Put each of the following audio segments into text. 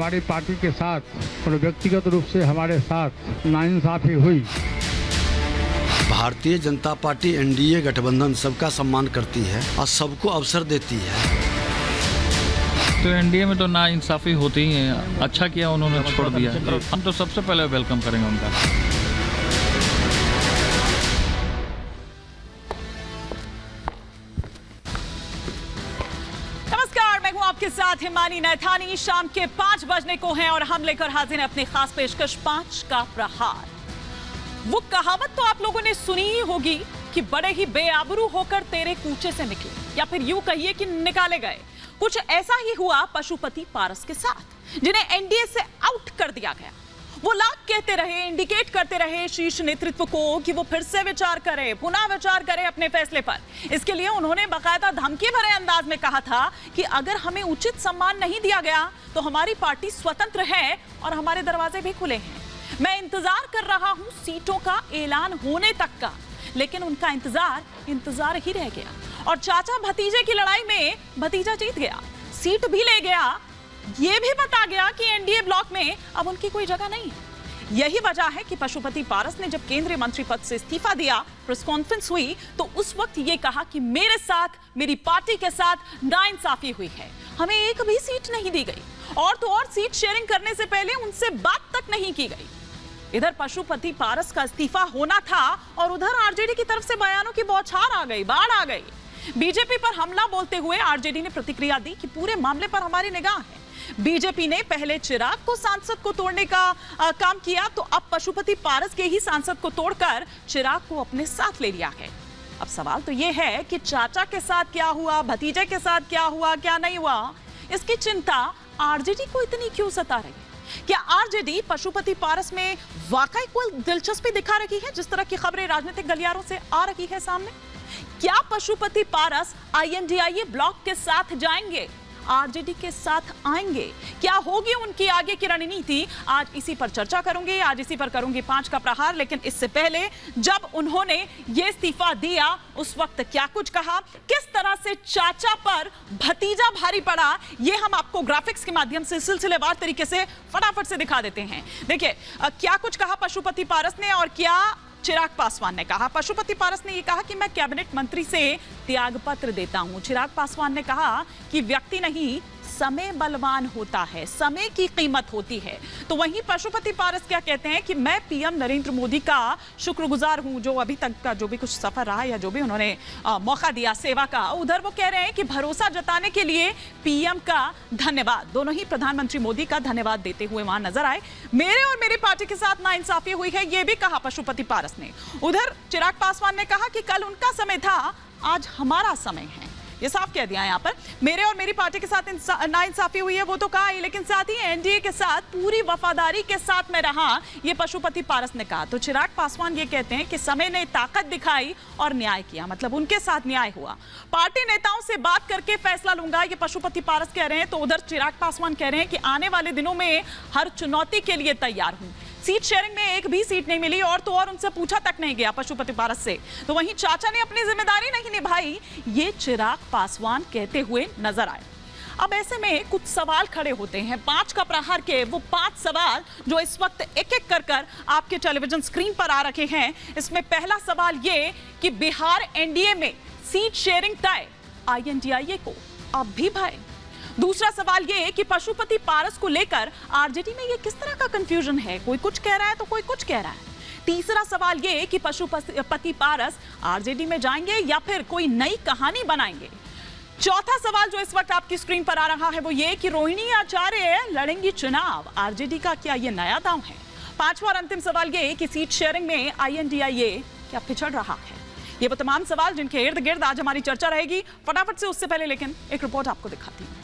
हमारी पार्टी के साथ और व्यक्तिगत रूप से हमारे साथ नाइंसाफी हुई। भारतीय जनता पार्टी एनडीए गठबंधन सबका सम्मान करती है और सबको अवसर देती है। तो एनडीए में तो नाइंसाफी होती ही है। अच्छा किया उन्होंने छोड़ दिया। हम तो सबसे पहले वेलकम करेंगे उनका। नमस्कार, मैं हूं आपके साथ हिमानी नैथानी। शाम के 5 बजने को हैं और हम लेकर हाजिर हैं अपनी खास पेशकश 5 का प्रहार। वो कहावत तो आप लोगों ने सुनी ही होगी कि बड़े ही बेआबरू होकर तेरे कूचे से निकले, या फिर यूं कहिए कि निकाले गए। कुछ ऐसा ही हुआ पशुपति पारस के साथ, जिन्हें एनडीए से आउट कर दिया गया। वो लाख कहते रहे, इंडिकेट करते रहे शीर्ष नेतृत्व को कि वो फिर से विचार करे, पुनः विचार करे अपने फैसले पर। इसके लिए उन्होंने बाकायदा धमकी भरे अंदाज में कहा था कि अगर हमें उचित सम्मान नहीं दिया गया तो हमारी पार्टी स्वतंत्र है और हमारे दरवाजे भी खुले हैं। मैं इंतजार कर रहा हूं सीटों का ऐलान होने तक का, लेकिन उनका इंतजार ही रह गया और चाचा भतीजे की लड़ाई में भतीजा जीत गया, सीट भी ले गया। यह भी बता गया कि एनडीए ब्लॉक में अब उनकी कोई जगह नहीं है। यही वजह है कि पशुपति पारस ने जब केंद्रीय मंत्री पद से इस्तीफा दिया, प्रेस कॉन्फ्रेंस हुई तो उस वक्त यह कहा कि मेरे साथ, मेरी पार्टी के साथ नाइंसाफी हुई है, हमें एक भी सीट नहीं दी गई, और तो और सीट शेयरिंग करने से पहले उनसे बात तक नहीं की गई। इधर पशुपति पारस का इस्तीफा होना था और उधर आरजेडी की तरफ से बयानों की बौछार आ गई, बाढ़ आ गई। बीजेपी पर हमला बोलते हुए आरजेडी ने प्रतिक्रिया दी कि पूरे मामले पर हमारी निगाह है। बीजेपी ने पहले चिराग को सांसद को तोड़ने का काम किया, तो अब पशुपति पारस के ही सांसद को तोड़कर चिराग को अपने साथ ले लिया है। अब सवाल तो यह है कि चाचा के साथ क्या हुआ, भतीजे के साथ क्या हुआ, क्या नहीं हुआ, इसकी चिंता आरजेडी को इतनी क्यों सता रही है? क्या आरजेडी पशुपति पारस में वाकई कोई दिलचस्पी दिखा रही है, जिस तरह की खबरें राजनीतिक गलियारों से आ रही है सामने? क्या पशुपति पारस आईएनडीआईए ब्लॉक के साथ जाएंगे, आरजेडी के साथ आएंगे? क्या होगी उनकी आगे की रणनीति? आज इसी पर चर्चा करूंगी, आज इसी पर करूंगी 5 का प्रहार। लेकिन इससे पहले, जब उन्होंने ये इस्तीफा दिया उस वक्त क्या कुछ कहा, किस तरह से चाचा पर भतीजा भारी पड़ा, ये हम आपको ग्राफिक्स के माध्यम से सिलसिलेवार तरीके से फटाफट से दिखा देते हैं। देखिए क्या कुछ कहा पशुपति पारस ने और क्या चिराग पासवान ने कहा। पशुपति पारस ने यह कहा कि मैं कैबिनेट मंत्री से त्यागपत्र देता हूं। चिराग पासवान ने कहा कि व्यक्ति नहीं, समय बलवान होता है, समय की कीमत होती है। तो वहीं पशुपति पारस क्या कहते हैं कि मैं पीएम नरेंद्र मोदी का शुक्रगुजार हूं, जो अभी तक का जो भी कुछ सफर रहा या जो भी उन्होंने मौका दिया सेवा का। उधर वो कह रहे हैं कि भरोसा जताने के लिए पीएम का धन्यवाद। दोनों ही प्रधानमंत्री मोदी का धन्यवाद देते हुए वहां नजर आए। मेरे और मेरी पार्टी के साथ नाइंसाफी हुई है, यह भी कहा पशुपति पारस ने। उधर चिराग पासवान ने कहा कि कल उनका समय था, आज हमारा समय है। ये साफ कह दिया यहाँ पर, मेरे और मेरी पार्टी के साथ नाइंसाफी हुई है वो तो कहा ही, लेकिन साथ ही एनडीए के साथ पूरी वफादारी के साथ में रहा, ये पशुपति पारस ने कहा। तो चिराग पासवान ये कहते हैं कि समय ने ताकत दिखाई और न्याय किया, मतलब उनके साथ न्याय हुआ। पार्टी नेताओं से बात करके फैसला लूंगा, ये पशुपति पारस कह रहे हैं। तो उधर चिराग पासवान कह रहे हैं कि आने वाले दिनों में हर चुनौती के लिए तैयार हूं। सीट शेयरिंग में एक भी सीट नहीं मिली और तो और उनसे पूछा तक नहीं गया पशुपति पारस से। तो वहीं चाचा ने अपनी जिम्मेदारी नहीं निभाई, ये चिराग पासवान कहते हुए नजर आए। अब ऐसे में कुछ सवाल खड़े होते हैं। 5 का प्रहार के वो 5 सवाल जो इस वक्त एक एक कर आपके टेलीविजन स्क्रीन पर आ रखे हैं। इसमें पहला सवाल ये कि बिहार एनडीए में सीट शेयरिंग तय, आईएनडीआईए को अब भी भय। दूसरा सवाल ये कि पशुपति पारस को लेकर आरजेडी में ये किस तरह का कंफ्यूजन है, कोई कुछ कह रहा है तो कोई कुछ कह रहा है। तीसरा सवाल ये कि पशुपति पारस आरजेडी में जाएंगे या फिर कोई नई कहानी बनाएंगे। चौथा सवाल जो इस वक्त आपकी स्क्रीन पर आ रहा है वो ये कि रोहिणी आचार्य लड़ेंगी चुनाव, आरजेडी का क्या ये नया दांव है। पांचवा और अंतिम सवाल ये कि सीट शेयरिंग में आईएनडीआईए क्या पिछड़ रहा है। ये वो तमाम सवाल जिनके इर्द गिर्द आज हमारी चर्चा रहेगी। फटाफट से उससे पहले लेकिन एक रिपोर्ट आपको दिखाती हूँ।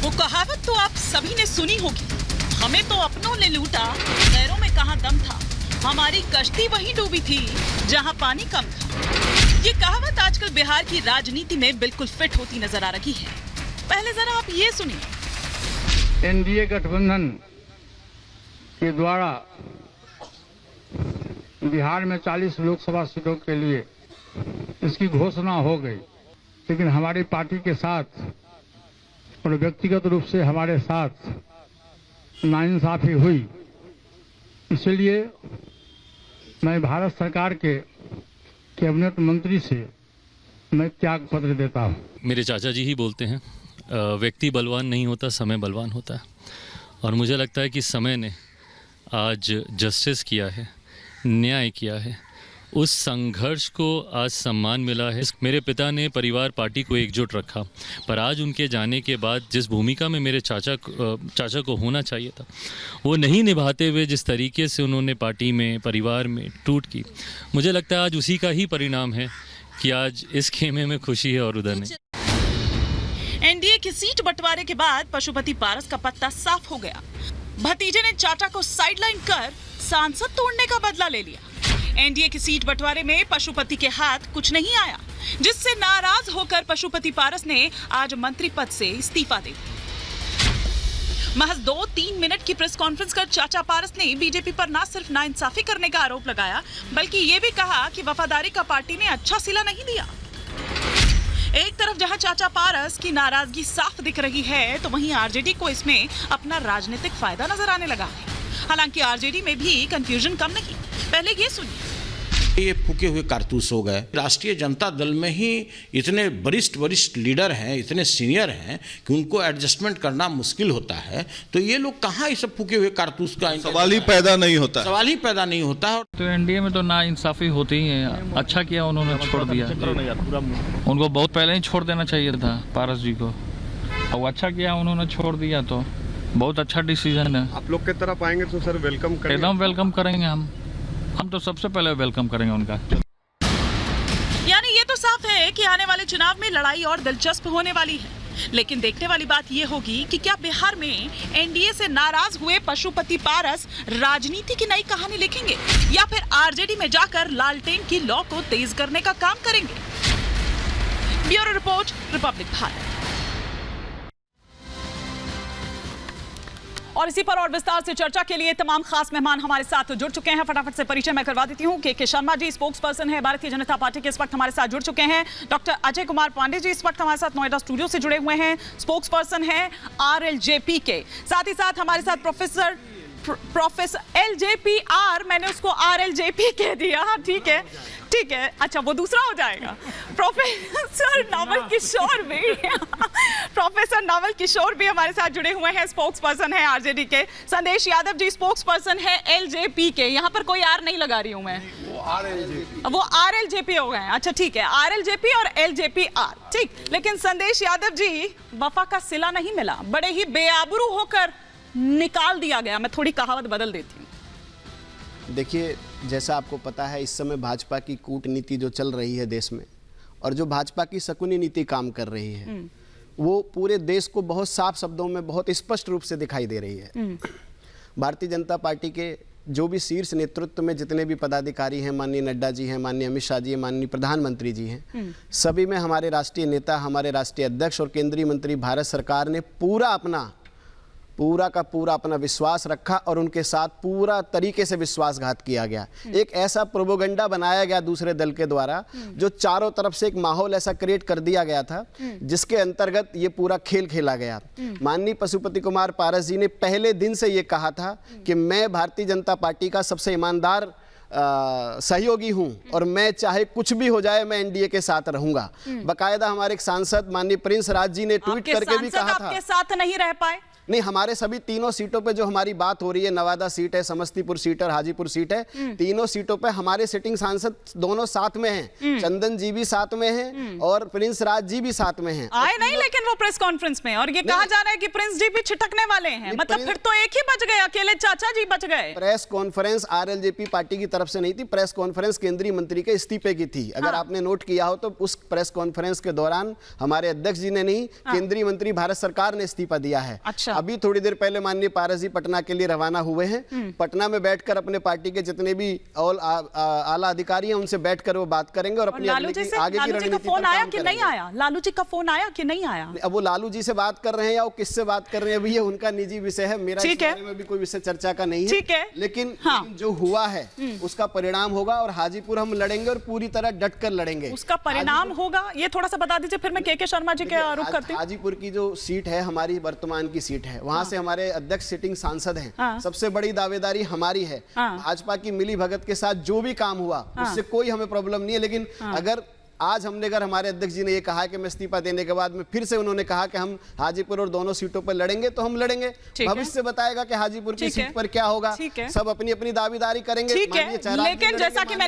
वो कहावत तो आप सभी ने सुनी होगी, हमें तो अपनों ने लूटा, गैरों में कहां दम था, हमारी कश्ती वहीं डूबी थी जहां पानी कम था। ये कहावत आजकल बिहार की राजनीति में बिल्कुल फिट होती नजर आ रही है। पहले जरा आप ये सुनिए। एनडीए गठबंधन के द्वारा बिहार में 40 लोकसभा सीटों के लिए इसकी घोषणा हो गई, लेकिन हमारी पार्टी के साथ और व्यक्तिगत रूप से हमारे साथ नाइंसाफी हुई। इसलिए मैं भारत सरकार के कैबिनेट मंत्री से मैं त्याग पत्र देता हूँ। मेरे चाचा जी ही बोलते हैं, व्यक्ति बलवान नहीं होता, समय बलवान होता है। और मुझे लगता है कि समय ने आज जस्टिस किया है, न्याय किया है, उस संघर्ष को आज सम्मान मिला है। मेरे पिता ने परिवार पार्टी को एकजुट रखा, पर आज उनके जाने के बाद जिस भूमिका में मेरे चाचा को होना चाहिए था वो नहीं निभाते हुए जिस तरीके से उन्होंने पार्टी में, परिवार में टूट की, मुझे लगता है आज उसी का ही परिणाम है कि आज इस खेमे में खुशी है और उधर नहीं। एनडीए की सीट बंटवारे के बाद पशुपति पारस का पत्ता साफ हो गया। भतीजे ने चाचा को साइडलाइन कर सांसद तोड़ने का बदला ले लिया। एनडीए की सीट बंटवारे में पशुपति के हाथ कुछ नहीं आया, जिससे नाराज होकर पशुपति पारस ने आज मंत्री पद से इस्तीफा दे दिया। महज 2-3 मिनट की प्रेस कॉन्फ्रेंस कर चाचा पारस ने बीजेपी पर न सिर्फ नाइंसाफी करने का आरोप लगाया, बल्कि ये भी कहा कि वफादारी का पार्टी ने अच्छा सिला नहीं दिया। एक तरफ जहां चाचा पारस की नाराजगी साफ दिख रही है, तो वहीं आरजेडी को इसमें अपना राजनीतिक फायदा नजर आने लगा है। हालांकि आरजेडी में भी कंफ्यूजन कम नहीं। पहले ये सुनिए। ये फूके हुए कारतूस हो गए। राष्ट्रीय जनता दल में ही इतने वरिष्ठ लीडर हैं, इतने सीनियर हैं कि उनको एडजस्टमेंट करना मुश्किल होता है। तो ये लोग कहाँ ये सब फूके हुए कारतूस का सवाल ही पैदा नहीं होता, सवाल ही पैदा नहीं होता है। तो एनडीए में तो ना इंसाफी होती ही है। अच्छा किया उन्होंने छोड़ दिया, उनको बहुत पहले ही छोड़ देना चाहिए था पारस जी को। और अच्छा किया उन्होंने छोड़ दिया, तो बहुत अच्छा डिसीजन है। आप लोग की तरफ आएंगे तो सर वेलकम करेंगे। एकदम वेलकम करेंगे हम तो सबसे पहले वेलकम करेंगे उनका। यानी ये तो साफ है कि आने वाले चुनाव में लड़ाई और दिलचस्प होने वाली है। लेकिन देखने वाली बात ये होगी कि क्या बिहार में एनडीए से नाराज हुए पशुपति पारस राजनीति की नई कहानी लिखेंगे या फिर आरजेडी में जाकर लालटेन की लौ को तेज करने का काम करेंगे। Bureau report, Republic Bharat. और इसी पर और विस्तार से चर्चा के लिए तमाम खास मेहमान हमारे साथ जुड़ चुके हैं। फटाफट से परिचय मैं करवा देती हूं। के शर्मा जी स्पोक्स पर्सन है भारतीय जनता पार्टी के, इस वक्त हमारे साथ जुड़ चुके हैं। डॉक्टर अजय कुमार पांडे जी इस वक्त हमारे साथ नोएडा स्टूडियो से जुड़े हुए हैं, स्पोक्स पर्सन है आरएलजेपी के। साथ ही साथ हमारे साथ प्रोफेसर एलजेपीआर, मैंने उसको आरएलजेपी कह दिया, ठीक है ठीक है, अच्छा वो दूसरा हो जाएगा। प्रोफेसर नावल किशोर भी हमारे साथ जुड़े हुए हैं, स्पोक्स पर्सन है आरजेडी के। संदेश यादव जी स्पोक्स पर्सन है एलजेपी के। यहाँ पर कोई आर नहीं लगा रही हूँ मैं, वो आरएलजेपी हो गए। अच्छा ठीक है, आरएलजेपी और एलजेपीआर, ठीक। लेकिन संदेश यादव जी, वफा का सिला नहीं मिला, बड़े ही बेआबरू होकर निकाल दिया गया। मैं थोड़ी कहावत बदल देती हूँ। देखिए, जैसा आपको पता है, इस समय भाजपा की कूटनीति जो चल रही है देश में, और जो भाजपा की शकुनी नीति काम कर रही है, वो पूरे देश को बहुत साफ शब्दों में, बहुत स्पष्ट रूप से दिखाई दे रही है। भारतीय जनता पार्टी के जो भी शीर्ष नेतृत्व में जितने भी पदाधिकारी हैं, माननीय नड्डा जी हैं, माननीय अमित शाह जी हैं, माननीय प्रधानमंत्री जी हैं, सभी में हमारे राष्ट्रीय नेता, हमारे राष्ट्रीय अध्यक्ष और केंद्रीय मंत्री भारत सरकार ने पूरा का पूरा अपना विश्वास रखा और उनके साथ पूरा तरीके से विश्वासघात किया गया। एक ऐसा प्रोपोगंडा बनाया गया दूसरे दल के द्वारा, जो चारों तरफ से एक माहौल ऐसा क्रिएट कर दिया गया था, जिसके अंतर्गत ये पूरा खेल खेला गया। माननीय पशुपति कुमार पारस जी ने पहले दिन से ये कहा था कि मैं भारतीय जनता पार्टी का सबसे ईमानदार सहयोगी हूं और मैं चाहे कुछ भी हो जाए मैं एनडीए के साथ रहूंगा। बकायदा हमारे एक सांसद माननीय प्रिंस राज जी ने ट्वीट करके भी कहा था। आपके साथ नहीं रह पाए? नहीं, हमारे सभी तीनों सीटों पे जो हमारी बात हो रही है, नवादा सीट है, समस्तीपुर सीट और हाजीपुर सीट है, तीनों सीटों पे हमारे सिटिंग सांसद दोनों साथ में हैं। चंदन जी भी साथ में हैं और प्रिंस राज जी भी साथ में हैं। आए नहीं लेकिन वो प्रेस कॉन्फ्रेंस में, और ये कहा जा रहा है कि प्रिंस जी भी छिटकने वाले हैं। मतलब फिर तो एक ही बच गए, अकेले चाचा जी बच गए। प्रेस कॉन्फ्रेंस आरएलजेपी पार्टी की तरफ से नहीं थी, प्रेस कॉन्फ्रेंस केंद्रीय मंत्री के इस्तीफे की थी। अगर आपने नोट किया हो तो उस प्रेस कॉन्फ्रेंस के दौरान हमारे अध्यक्ष जी ने नहीं, केंद्रीय मंत्री भारत सरकार ने इस्तीफा दिया है। अभी थोड़ी देर पहले माननीय पारस जी पटना के लिए रवाना हुए हैं। पटना में बैठकर अपने पार्टी के जितने भी आला अधिकारी हैं उनसे बैठकर वो बात करेंगे और अपनी लालू जी से आगे की लालू जी का रणनीति फोन पर आया काम कि नहीं करेंगे। आया? लालू जी का फोन आया कि नहीं आया? अब वो लालू जी से बात कर रहे हैं या वो किससे बात कर रहे हैं, अभी ये उनका निजी विषय है, मेरा इस ठीक है। बारे में भी कोई विषय चर्चा का नहीं है। ठीक है। लेकिन हाँ। जो हुआ है उसका परिणाम होगा और हाजीपुर हम लड़ेंगे और पूरी तरह डट कर लड़ेंगे। उसका परिणाम होगा, ये थोड़ा सा बता दीजिए, फिर मैं के शर्मा जी के रुख करती हूँ। हाजीपुर की जो सीट है हमारी वर्तमान की सीट है, वहां से हमारे अध्यक्ष सिटिंग सांसद हैं। हाँ। सबसे बड़ी दावेदारी हमारी है। हाँ। भाजपा की मिली भगत के साथ जो भी काम हुआ उससे कोई हमें प्रॉब्लम नहीं है, लेकिन अगर हमारे अध्यक्ष जी ने ये कहा कि मैं इस्तीफा देने के बाद में फिर से उन्होंने कहा कि हम हाजीपुर और दोनों सीटों पर लड़ेंगे, तो हम लड़ेंगे। भविष्य बताएगा कि हाजीपुर की सीट पर क्या होगा। सब अपनी अपनी दावेदारी करेंगे। ठीक है, लेकिन जैसा कि